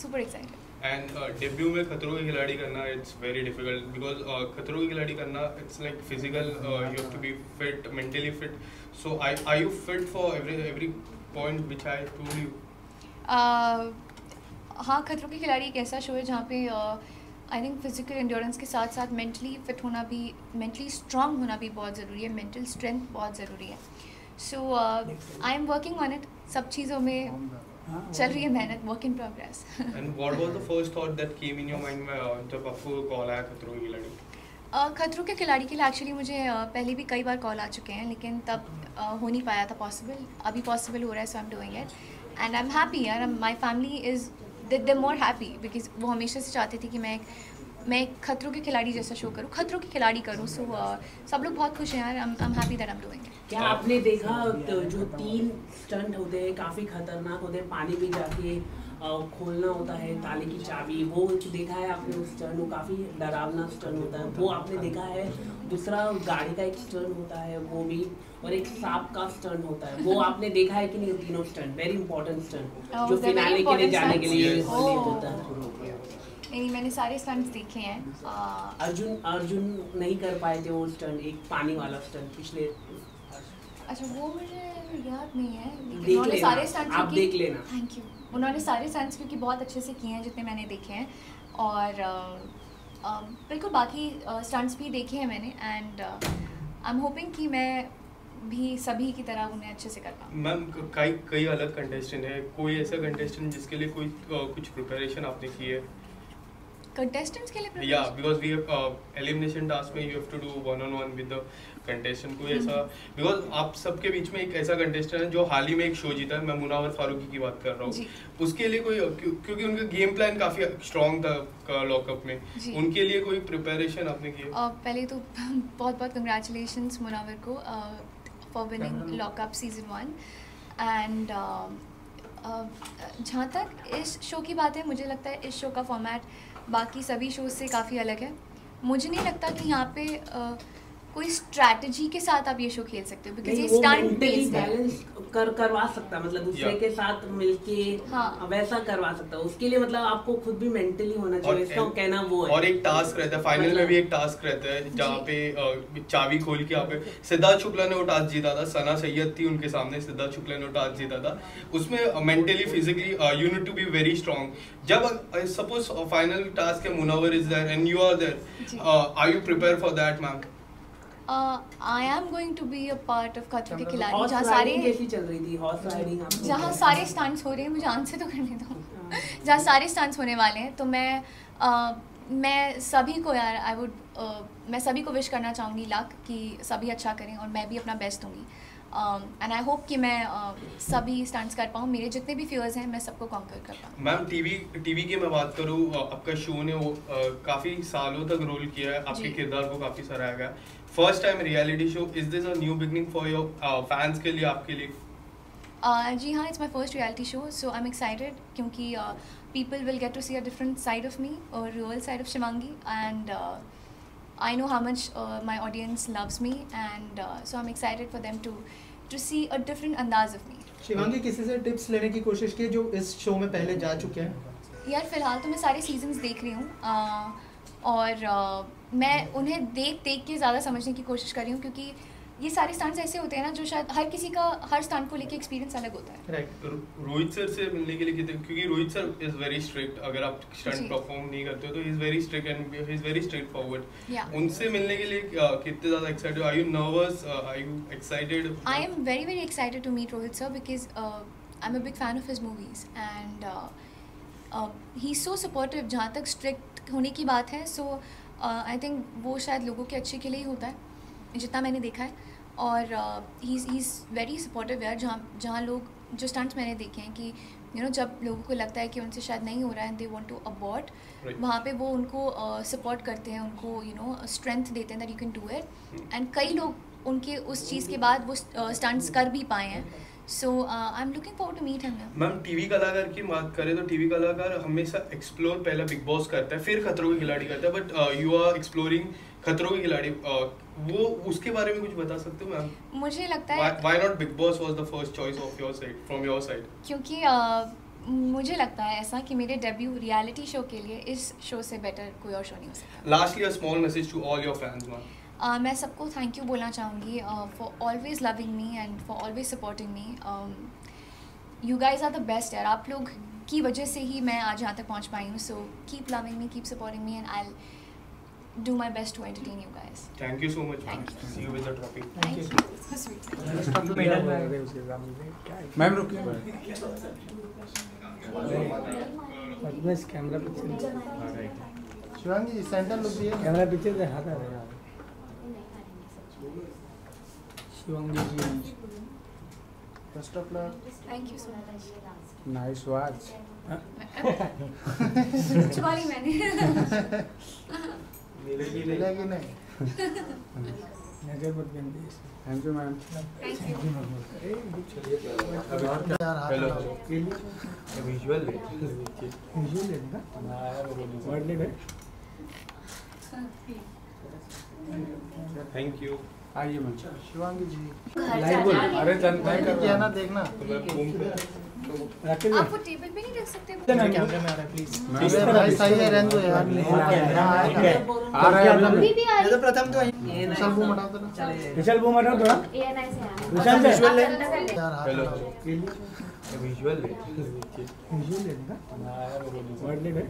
super excited. And debut में खतरों के खिलाड़ी करना it's very difficult because खतरों के खिलाड़ी करना it's like physical. You have to be fit, mentally fit. So are you fit for every point which I told you? हाँ, खतरों के खिलाड़ी एक ऐसा शो है जहाँ पे आई थिंक फिजिकल एंड्योरेंस के साथ साथ मेंटली फिट होना भी, मेंटली स्ट्रांग होना भी बहुत ज़रूरी है, मेंटल स्ट्रेंथ बहुत ज़रूरी है. So I am working on it. सब चीज़ों में चल रही है मेहनत, work in progress. And what was the first thought that came in your mind जब आपको कॉल आया खतरों के खिलाड़ी? खतरों के खिलाड़ी के लिए एक्चुअली मुझे पहले भी कई बार कॉल आ चुके हैं, लेकिन तब हो नहीं पाया था पॉसिबल. अभी पॉसिबल हो रहा है, so I am doing it and I am happy. यार my family is they more happy because वो हमेशा से चाहती थी कि मैं एक खतरों के खिलाड़ी जैसा शो करूँ, खतरों के खिलाड़ी करूँ. सो सब लोग बहुत खुश हैं यार. आई am happy that I am doing it. क्या आपने देखा जो 3 स्टंट होते हैं काफ़ी खतरनाक होते हैं, पानी में जाके खोलना होता है ताले की चाबी, वो देखा है आपने? उस स्टंट वो काफ़ी डरावना स्टंट होता है, वो आपने देखा है. दूसरा गाड़ी का एक स्टंट होता है वो भी, और एक सांप का स्टंट होता है, वो आपने देखा है कि नहीं? तीनों स्टंट वेरी इंपॉर्टेंट स्टंट जो फिनाले के लिए जाने के लिए होता है. नहीं, मैंने सारे स्टंट्स देखे हैं. अर्जुन नहीं कर पाए थे वो स्टंट, एक पानी वाला स्टंट पिछले. अच्छा, वो मुझे याद नहीं है, लेकिन देख उन्होंने सारे स्टंट्स आप देख लेना. Thank you. उन्होंने सारे स्टंट्स क्योंकि बहुत अच्छे से किए हैं जितने मैंने देखे हैं, और बिल्कुल बाकी स्टंट्स भी देखे हैं मैंने, एंड आई एम होपिंग कि मैं भी सभी की तरह उन्हें अच्छे से कर पाऊँ. मैम कई अलग कंटेस्टेंट है, कोई ऐसा कंटेस्टेंट जिसके लिए कोई कुछ प्रिपरेशन आपने की है? कंटेस्टेंट्स के लिए या because we have elimination task में you have to do 1-on-1 with the contestant. कोई ऐसा, बिकॉज आप सबके बीच में एक ऐसा कंटेस्टेंट है जो हाल ही में एक शो जीता है, मैं मुनावर फारूकी की बात कर रहा हूँ. उसके लिए कोई, क्योंकि उनका गेम प्लान काफी स्ट्रॉन्ग था लॉकअप में, उनके लिए कोई प्रिपरेशन आपने की है? पहले तो बहुत बहुत कंग्रेचुलेशंस मुनावर को for winning lockup season 1. And जहाँ तक इस शो की बात है, मुझे लगता है इस शो का फॉर्मेट बाकी सभी शोज से काफ़ी अलग है. मुझे नहीं लगता कि यहाँ पे कोई स्ट्रैटेजी के साथ आप ये शो खेल सकते हो, बिकॉज़ ये स्टंट बेस्ड है. बैलेंस करवा सकता है, मतलब दूसरे के साथ मिलके वैसा करवा सकता है. उसके लिए मतलब आपको खुद भी मेंटली होना चाहिए, इसका कहना वो है. और एक टास्क रहता है फाइनल में भी, एक टास्क रहता है जहाँ पे चाबी खोल के आप, सिद्धार्थ शुक्ला ने वो टास्क जीता था, सना सैयद थी उनके सामने, सिद्धार्थ शुक्ला ने वो टास्क जीता था. उसमें mentally physically you need to be very strong. जब सपोज फाइनल टास्क है, Munawar is there and you are there, are you prepare for that ma'am? I am going to be a part of Khatron Ke खिलाड़ी, जहाँ सारे stunts हो रहे हैं. मुझे answer तो करने दो. जहाँ सारे स्टंट्स होने वाले हैं, तो मैं सभी को यार मैं सभी को विश करना चाहूँगी लक कि सभी अच्छा करें, और मैं भी अपना बेस्ट दूँगी. एंड आई होप कि मैं सभी स्टंट्स कर पाऊँ. मेरे जितने भी फियर्स हैं मैं सबको कॉन्कर कर पाऊँ. मैम टीवी की मैं बात करूँ, आपका शो ने वो काफ़ी सालों तक रोल किया है, आपके किरदार को काफ़ी सराहा गया. First time reality show, is this a new beginning for your fans के लिए, आपके लिए? जी हाँ, it's my first reality show, so I am excited क्योंकि people will get to see a different side of me और real side of Shivangi, and I know how much my audience loves me, and so I'm excited for them to see a different अंदाज of me. Shivangi, किसी से tips लेने की कोशिश की जो इस शो में पहले जा चुके हैं? यार फिलहाल तो मैं सारे सीजन्स देख रही हूँ, और मैं उन्हें देख के ज़्यादा समझने की कोशिश कर रही हूँ, क्योंकि ये सारे स्टंट्स ऐसे होते हैं ना जो शायद हर किसी का हर स्टंट को लेके एक्सपीरियंस अलग होता है। राइट। रोहित सर से मिलने के लिए कितने, क्योंकि Rohit sir is very strict, अगर आप स्टंट परफॉर्म नहीं करते हो तो he is very strict and he is very straight forward. उनसे मिलने के लिए कितने ज्यादा excited, are you nervous, are you excited? I am very very excited to meet Rohit sir because I am a big fan of his movies and he is so supportive. जहाँ तक strict होने की बात है, सो आई थिंक वो शायद लोगों के अच्छे के लिए ही होता है जितना मैंने देखा है। और ही इज़ वेरी सपोर्टिव यार। जहाँ लोग जो स्टंट्स मैंने देखे हैं कि जब लोगों को लगता है कि उनसे शायद नहीं हो रहा है, दे वांट टू अबॉर्ट, वहाँ पे वो उनको सपोर्ट करते हैं, उनको स्ट्रेंथ देते हैं that you can do it. And कई लोग उनके उस चीज़ के बाद वो स्टंट्स कर भी पाए हैं। So I am looking forward to meet him. Ma'am TV कलाकार की बात करें तो टीवी कलाकार हमेशा एक्सप्लोर पहला बिग बॉस करता है, फिर खतरों के खिलाड़ी करता है, बट यू आर एक्सप्लोरिंग खतरों के खिलाड़ी, वो उसके बारे में कुछ बता सकते हो मैम? मुझे लगता है why not big boss was the first choice of your side, from your side? क्योंकि मुझे लगता है ऐसा कि मेरे डेब्यू रियलिटी शो के लिए इस शो से बेटर कोई और शो नहीं हो सकता। Lastly a small message to all your fans ma'am. मैं सबको थैंक यू बोलना चाहूँगी for always loving me and for always supporting me. You guys are the best यार। आप लोग की वजह से ही मैं आज यहाँ तक पहुँच पाई हूँ। So keep loving me, keep supporting me and I will do my best to entertain you guys. Thank you so much ma'am. See you with the trophy. Thank you. Ma'am रुकिए। बस कैमरा पीछे, Shivangi centre look दिए, camera पीछे से हाथ आ रहा है। Shivangi ji best of luck. Thank you so much. Nice watch. छुपा ली मैंने। मिलेगी नहीं। नजर मत गंदी। Thank you ma'am. Thank you. Hello visual लेगा वर्ड ले गए। Thank you. आइए मैम। शिवांगी जी लाइव बोल। अरे जनता क्या ना देखना, राकेश आप वो टेबल पे नहीं रख सकते? कैमरे में आ रहा है प्लीज। भाई सही है, रहने दो यार। आ रहा है अभी भी आ रही ये तो प्रथम तो विशाल बूम हटाओ ना। विशाल बूम हटाओ थोड़ा। ANI से आ विशाल विजुअल ले रहा है। हेलो विजुअल लेगा वर्ड ले गए।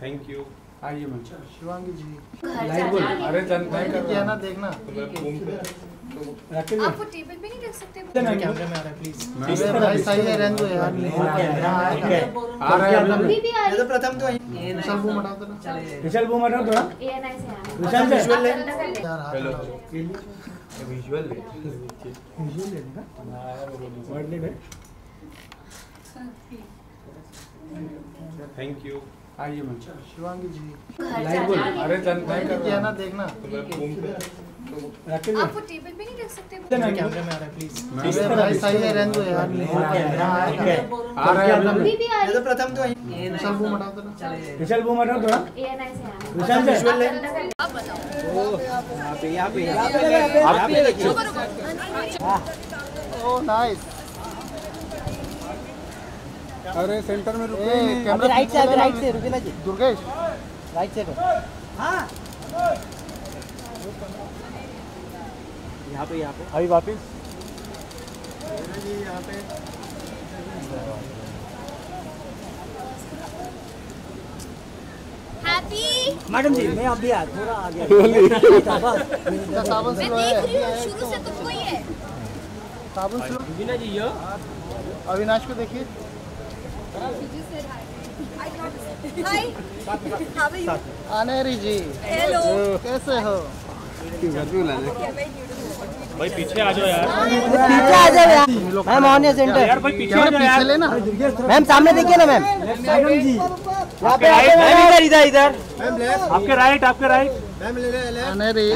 Thank you. आइए मैम। शिवांगी जी लाइव बोल। अरे जनता क्या ना देखना, राकेश आप वो टेबल पे नहीं रख सकते? कैमरे में आ रहा है प्लीज। भाई सही है, रहने दो यार। आ रहा है अभी भी आ ये रही तो प्रथम तो विशाल बूम हटाओ ना। विशाल बूम हटाओ थोड़ा। ANI से आ रहा है। विशाल से विजुअल ले हेलो विजुअल लेगा वर्ड ले गए। Thank you. आइए मैम। शिवांगी जी लाइव बोल। अरे जनता क्या ना देखना, राकेश आप वो टेबल पे नहीं रख सकते? कैमरे में आ रहा है प्लीज। भाई सही है, रहने दो यार। आ रहा है अभी भी आ ये रही तो प्रथम तो विशाल बूम हटाओ ना। विशाल बूम हटाओ थोड़ा। ANI से आ रहा है। विशाल से विजुअल ले आप बताओ। ओ नाइस। अरे सेंटर में रुके। कैमरा राइट से रुके ना जी। दुर्गेश राइट से हाँ यहाँ पे अभी वापिस यहाँ पे। हैप्पी मैडम जी मैं अभी थोड़ा आ गया। साबुन मैं देख रही हूँ शुरू से तुमको ही है। साबुन रुबीना जी यो अविनाश को देखिए। हाय अनेरी जी हेलो कैसे हो? भाई पीछे आ जाओ यार। पीछे आ जाओ यार। मैम ऑन योर सेंटर यार भाई पीछे आ जाओ यार। लेना मैम, सामने देखिए ना मैम। मैडम जी यहाँ पे इधर इधर इधर मैम लेफ्ट। आपके राइट आपके राइट मैम ले ले अनेरी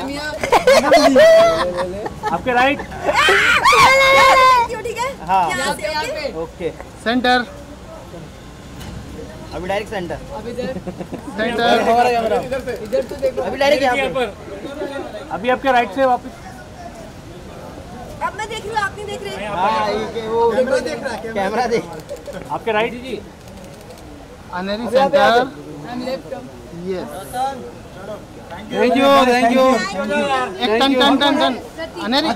आपके राइट। ठीक है हाँ ओके सेंटर। अभी डायरेक्ट सेंटर। सेंटर हमारा कैमरा इधर तो देखो। अभी डायरेक्ट यहाँ पर। अभी आपके राइट से वापस। अब मैं देख रही हूँ, आप नहीं देख रहे। हाँ वो कैमरा देख रहा है। कैमरा देख। आपके राइट जी। Aneri centre yes. Thank you thank you. एक टन टन टन टन अनेरी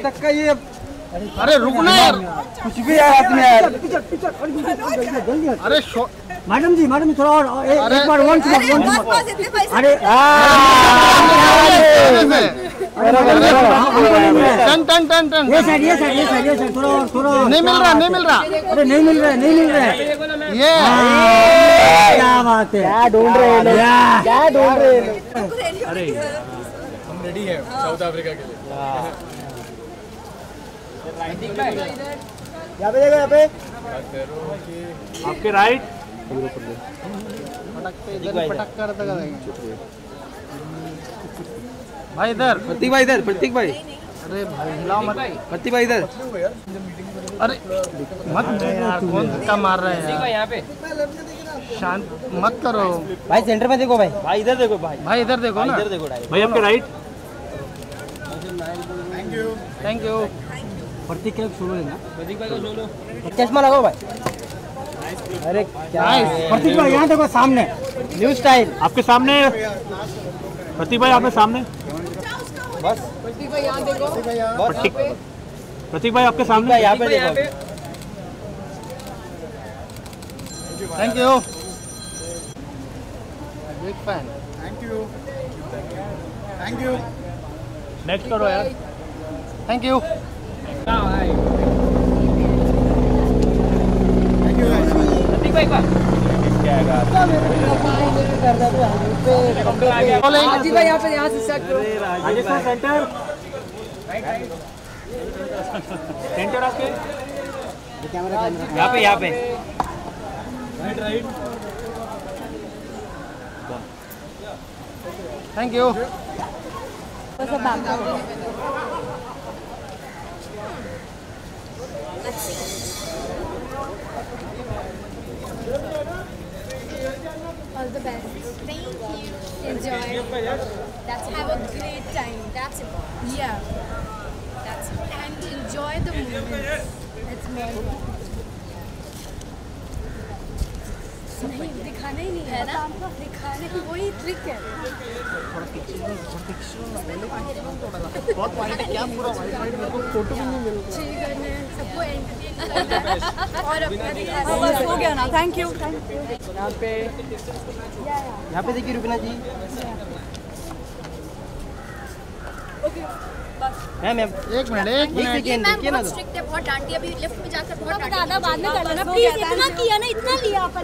तक का ये। अरे रुकना यार, कुछ भी है हाथ में यार। अरे मैडम जी थोड़ा और एक बार वन अरे टन टन टन टन ये सर थोड़ा नहीं मिल रहा अरे नहीं मिल रहा ये क्या बात है, क्या ढूंढ रहे हैं अरे हम रेडी हैं साउथ अफ्रीका के लिए। यहाँ पे आपके राइट पटक कर भाई इधर प्रतीक भाई अरे भाई हिलाओ मत प्रतीक भाई इधर। अरे मत यार, कौन धक्का मार रहे हैं यहाँ पे, शांत मत करो भाई। सेंटर में देखो भाई इधर देखो भाई इधर देखो ना भाई आपके राइट। थैंक यू प्रतीक का सोलो है ना, प्रतीक भाई का सोलो चश्मा लगाओ भाई। अरे क्या प्रतीक भाई यहाँ देखो सामने न्यू स्टाइल आपके सामने, प्रतीक भाई आपके सामने बस। प्रतीक भाई यहाँ देखो, प्रतीक भाई आपके सामने यहाँ पे देखो। Thank you big fan. Thank you next करो यार। थैंक यू प्रतीक भाई अजीत भाई यहाँ से स्टार्ट करो। सेंटर आपके यहाँ पे right. Thank you. All the best. Thank you. Enjoy. Have a great time. That's important. Yeah. That's and enjoy the moment. That's more important. नहीं दिखाना ही नहीं है ना, दिखाने की वही ट्रिक है। बहुत पॉइंट क्या पूरा वाइट मेरे को फोटो भी नहीं मिल रहा। चिल करने सबको एंटरटेन करना और अपना बस हो गया ना। Thank you. यहाँ पे देखिए रुकना जी। मैम एक मिनट मैम बहुत स्ट्रिक्ट है, बहुत डांटी। अभी लिफ्ट में जाकर बहुत डांटी। बाद में कर लेना प्लीज, इतना किया ना, इतना लिया अपन।